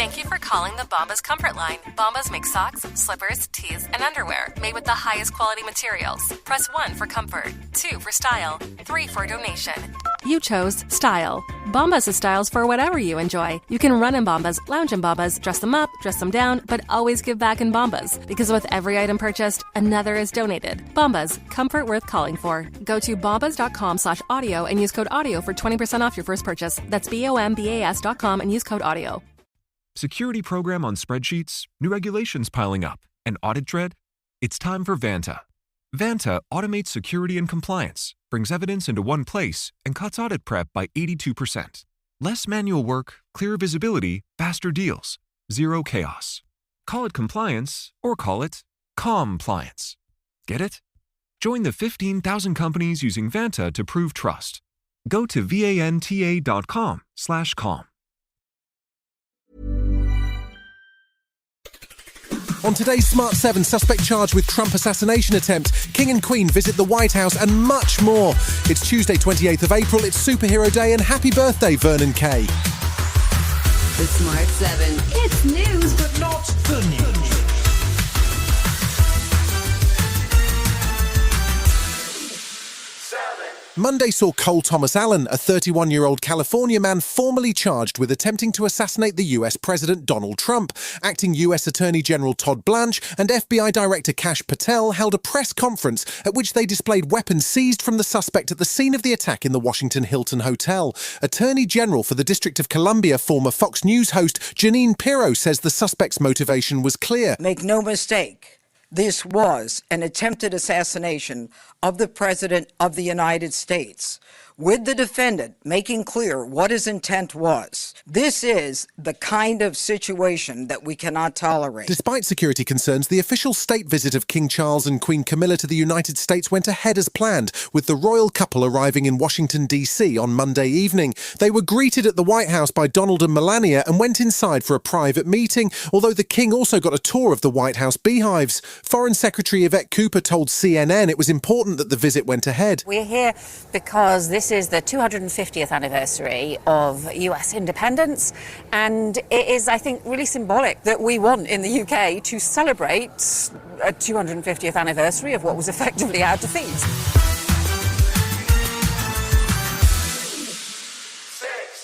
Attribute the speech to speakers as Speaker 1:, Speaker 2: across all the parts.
Speaker 1: Thank you for calling the Bombas Comfort Line. Bombas make socks, slippers, tees, and underwear made with the highest quality materials. Press 1 for comfort, 2 for style, 3 for donation. You chose style. Bombas has styles for whatever you enjoy. You can run in Bombas, lounge in Bombas, dress them up, dress them down, but always give back in Bombas. Because with every item purchased, another is donated. Bombas, comfort worth calling for. Go to bombas.com/audio and use code AUDIO for 20% off your first purchase. That's BOMBAS.com and use code AUDIO.
Speaker 2: Security program on spreadsheets, new regulations piling up, and audit dread? It's time for Vanta. Vanta automates security and compliance, brings evidence into one place, and cuts audit prep by 82%. Less manual work, clearer visibility, faster deals, zero chaos. Call it compliance or call it compliance. Get it? Join the 15,000 companies using Vanta to prove trust. Go to vanta.com/calm.
Speaker 3: On today's Smart 7, suspect charged with Trump assassination attempt, King and Queen visit the White House, and much more. It's Tuesday, 28th of April, it's Superhero Day, and happy birthday, Vernon Kay.
Speaker 4: The Smart 7. It's news, but not the news.
Speaker 3: Monday saw Cole Thomas Allen, a 31-year-old California man formally charged with attempting to assassinate the US President Donald Trump. Acting US Attorney General Todd Blanche and FBI Director Kash Patel held a press conference at which they displayed weapons seized from the suspect at the scene of the attack in the Washington Hilton Hotel. Attorney General for the District of Columbia, former Fox News host Jeanine Pirro, says the suspect's motivation was clear.
Speaker 5: Make no mistake. This was an attempted assassination of the President of the United States, with the defendant making clear what his intent was. This is the kind of situation that we cannot tolerate.
Speaker 3: Despite security concerns, the official state visit of King Charles and Queen Camilla to the United States went ahead as planned, with the royal couple arriving in Washington, D.C. on Monday evening. They were greeted at the White House by Donald and Melania and went inside for a private meeting, although the King also got a tour of the White House beehives. Foreign Secretary Yvette Cooper told CNN it was important that the visit went ahead.
Speaker 6: We're here because this is the 250th anniversary of US independence, and it is, I think, really symbolic that we want in the UK to celebrate a 250th anniversary of what was effectively our defeat.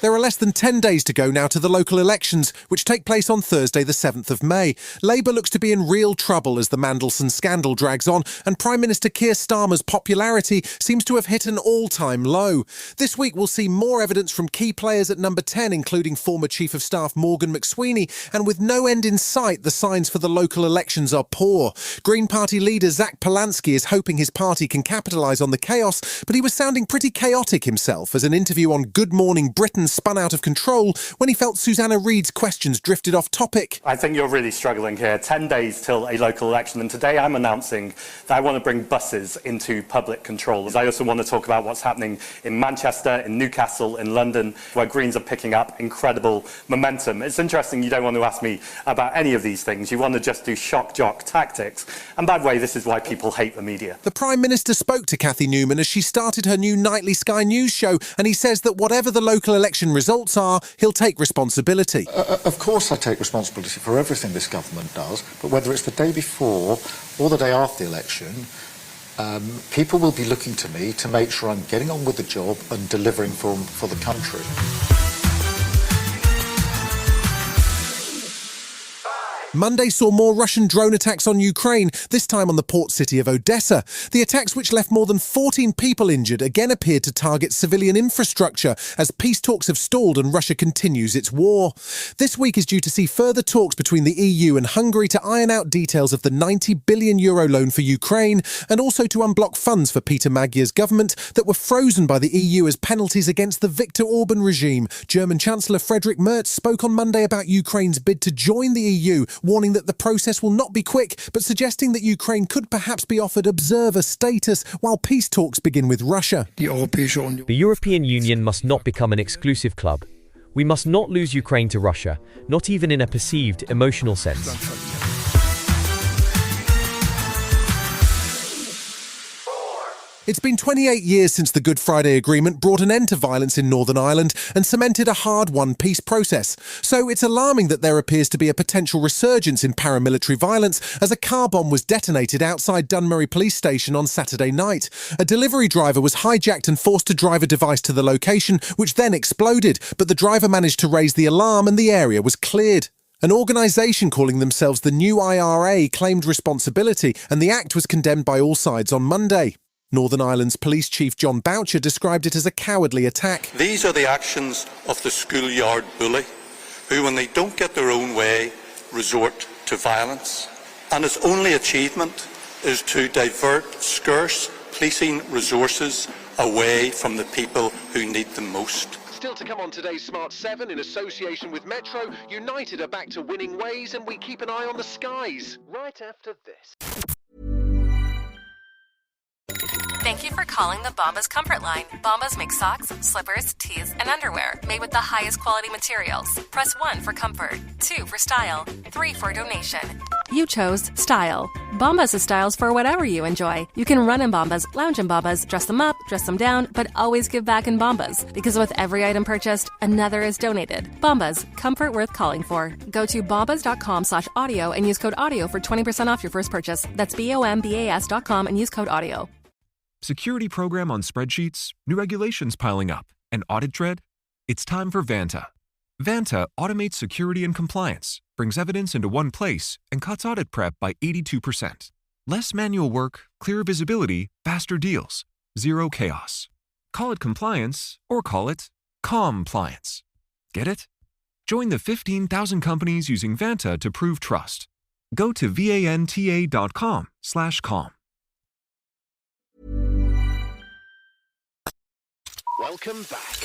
Speaker 3: There are less than 10 days to go now to the local elections, which take place on Thursday the 7th of May. Labour looks to be in real trouble as the Mandelson scandal drags on, and Prime Minister Keir Starmer's popularity seems to have hit an all-time low. This week we'll see more evidence from key players at number 10, including former Chief of Staff Morgan McSweeney, and with no end in sight, the signs for the local elections are poor. Green Party leader Zach Polanski is hoping his party can capitalise on the chaos, but he was sounding pretty chaotic himself as an interview on Good Morning Britain spun out of control when he felt Susanna Reid's questions drifted off topic.
Speaker 7: I think you're really struggling here. 10 days till a local election, and today I'm announcing that I want to bring buses into public control. I also want to talk about what's happening in Manchester, in Newcastle, in London, where Greens are picking up incredible momentum. It's interesting you don't want to ask me about any of these things. You want to just do shock jock tactics. And by the way, this is why people hate the media.
Speaker 3: The Prime Minister spoke to Cathy Newman as she started her new nightly Sky News show, and he says that whatever the local election results are, he'll take responsibility.
Speaker 8: Of course I take responsibility for everything this government does, but whether it's the day before or the day after the election, people will be looking to me to make sure I'm getting on with the job and delivering for the country.
Speaker 3: Monday saw more Russian drone attacks on Ukraine, this time on the port city of Odessa. The attacks, which left more than 14 people injured, again appeared to target civilian infrastructure as peace talks have stalled and Russia continues its war. This week is due to see further talks between the EU and Hungary to iron out details of the €90 billion loan for Ukraine, and also to unblock funds for Peter Magyar's government that were frozen by the EU as penalties against the Viktor Orban regime. German Chancellor Friedrich Merz spoke on Monday about Ukraine's bid to join the EU, warning that the process will not be quick, but suggesting that Ukraine could perhaps be offered observer status while peace talks begin with Russia.
Speaker 9: The European Union must not become an exclusive club. We must not lose Ukraine to Russia, not even in a perceived emotional sense.
Speaker 3: It's been 28 years since the Good Friday Agreement brought an end to violence in Northern Ireland and cemented a hard-won peace process. So it's alarming that there appears to be a potential resurgence in paramilitary violence as a car bomb was detonated outside Dunmurry Police Station on Saturday night. A delivery driver was hijacked and forced to drive a device to the location, which then exploded, but the driver managed to raise the alarm and the area was cleared. An organisation calling themselves the New IRA claimed responsibility, and the act was condemned by all sides on Monday. Northern Ireland's Police Chief John Boucher described it as a cowardly attack.
Speaker 10: These are the actions of the schoolyard bully, who, when they don't get their own way, resort to violence. And his only achievement is to divert scarce policing resources away from the people who need them most.
Speaker 11: Still to come on today's Smart 7 in association with Metro, United are back to winning ways and we keep an eye on the skies. Right after this.
Speaker 1: Thank you for calling the Bombas Comfort Line. Bombas make socks, slippers, tees, and underwear made with the highest quality materials. Press 1 for comfort, 2 for style, 3 for donation. You chose style. Bombas has styles for whatever you enjoy. You can run in Bombas, lounge in Bombas, dress them up, dress them down, but always give back in Bombas. Because with every item purchased, another is donated. Bombas, comfort worth calling for. Go to bombas.com/audio and use code AUDIO for 20% off your first purchase. That's BOMBAS.com and use code AUDIO.
Speaker 2: Security program on spreadsheets, new regulations piling up, and audit dread? It's time for Vanta. Vanta automates security and compliance, brings evidence into one place, and cuts audit prep by 82%. Less manual work, clearer visibility, faster deals, zero chaos. Call it compliance or call it compliance. Get it? Join the 15,000 companies using Vanta to prove trust. Go to vanta.com/calm.
Speaker 11: Welcome back.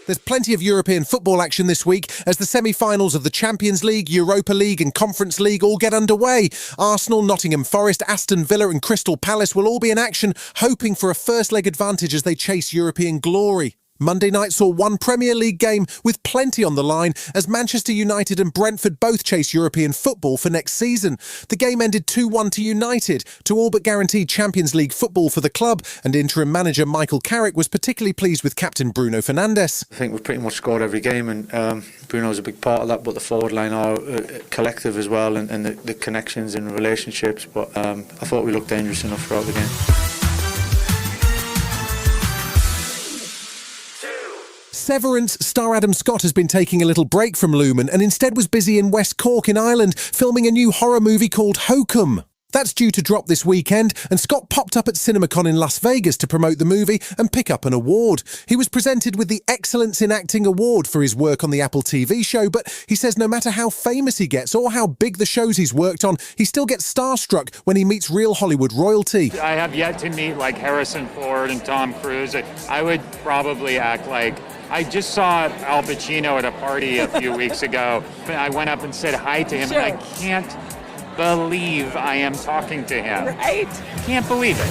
Speaker 3: There's plenty of European football action this week as the semi-finals of the Champions League, Europa League and Conference League all get underway. Arsenal, Nottingham Forest, Aston Villa and Crystal Palace will all be in action, hoping for a first-leg advantage as they chase European glory. Monday night saw one Premier League game with plenty on the line as Manchester United and Brentford both chase European football for next season. The game ended 2-1 to United, to all but guaranteed Champions League football for the club, and interim manager Michael Carrick was particularly pleased with captain Bruno Fernandes.
Speaker 12: I think we've pretty much scored every game, and Bruno's a big part of that, but the forward line are collective as well, and the connections and relationships, but I thought we looked dangerous enough throughout the game.
Speaker 3: Severance star Adam Scott has been taking a little break from Lumen and instead was busy in West Cork in Ireland filming a new horror movie called Hokum. That's due to drop this weekend, and Scott popped up at CinemaCon in Las Vegas to promote the movie and pick up an award. He was presented with the Excellence in Acting Award for his work on the Apple TV show, but he says no matter how famous he gets or how big the shows he's worked on, he still gets starstruck when he meets real Hollywood royalty.
Speaker 13: I have yet to meet like Harrison Ford and Tom Cruise. I would probably act like I just saw Al Pacino at a party a few weeks ago. I went up and said hi to him, and I can't believe I am talking to him.
Speaker 6: Right?
Speaker 13: Can't believe it.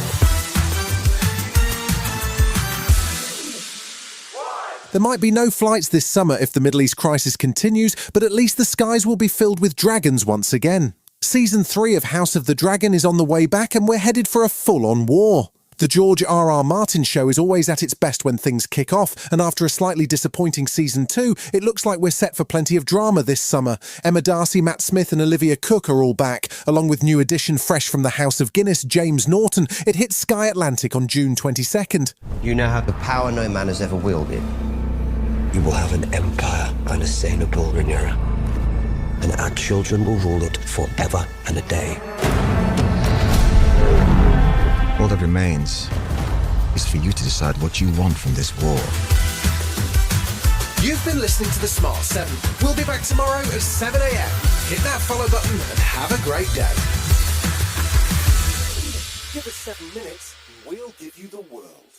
Speaker 3: There might be no flights this summer if the Middle East crisis continues, but at least the skies will be filled with dragons once again. Season 3 of House of the Dragon is on the way back and we're headed for a full-on war. The George R.R. Martin show is always at its best when things kick off, and after a slightly disappointing season 2, it looks like we're set for plenty of drama this summer. Emma Darcy, Matt Smith and Olivia Cook are all back, along with new addition fresh from the House of Guinness, James Norton. It hits Sky Atlantic on June 22nd.
Speaker 14: You now have the power no man has ever wielded. You will have an empire unassailable, Rhaenyra, and our children will rule it forever and a day.
Speaker 15: All that remains is for you to decide what you want from this war.
Speaker 3: You've been listening to The Smart 7. We'll be back tomorrow at 7 a.m. Hit that follow button and have a great day. Give us 7 minutes and we'll give you the world.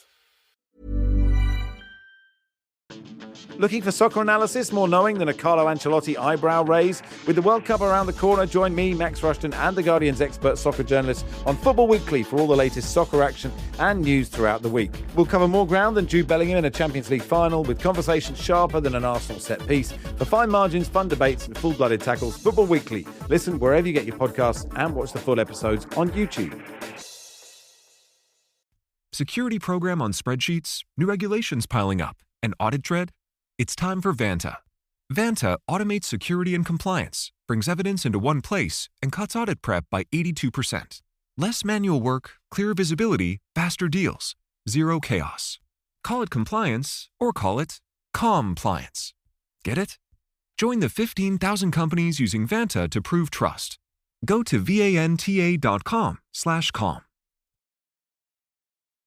Speaker 16: Looking for soccer analysis more knowing than a Carlo Ancelotti eyebrow raise? With the World Cup around the corner, join me, Max Rushton, and The Guardian's expert soccer journalist on Football Weekly for all the latest soccer action and news throughout the week. We'll cover more ground than Jude Bellingham in a Champions League final, with conversations sharper than an Arsenal set piece. For fine margins, fun debates, and full-blooded tackles, Football Weekly. Listen wherever you get your podcasts and watch the full episodes on YouTube.
Speaker 2: Security program on spreadsheets, new regulations piling up, and audit dread? It's time for Vanta. Vanta automates security and compliance, brings evidence into one place, and cuts audit prep by 82%. Less manual work, clearer visibility, faster deals, zero chaos. Call it compliance or call it compliance. Get it? Join the 15,000 companies using Vanta to prove trust. Go to vanta.com/calm.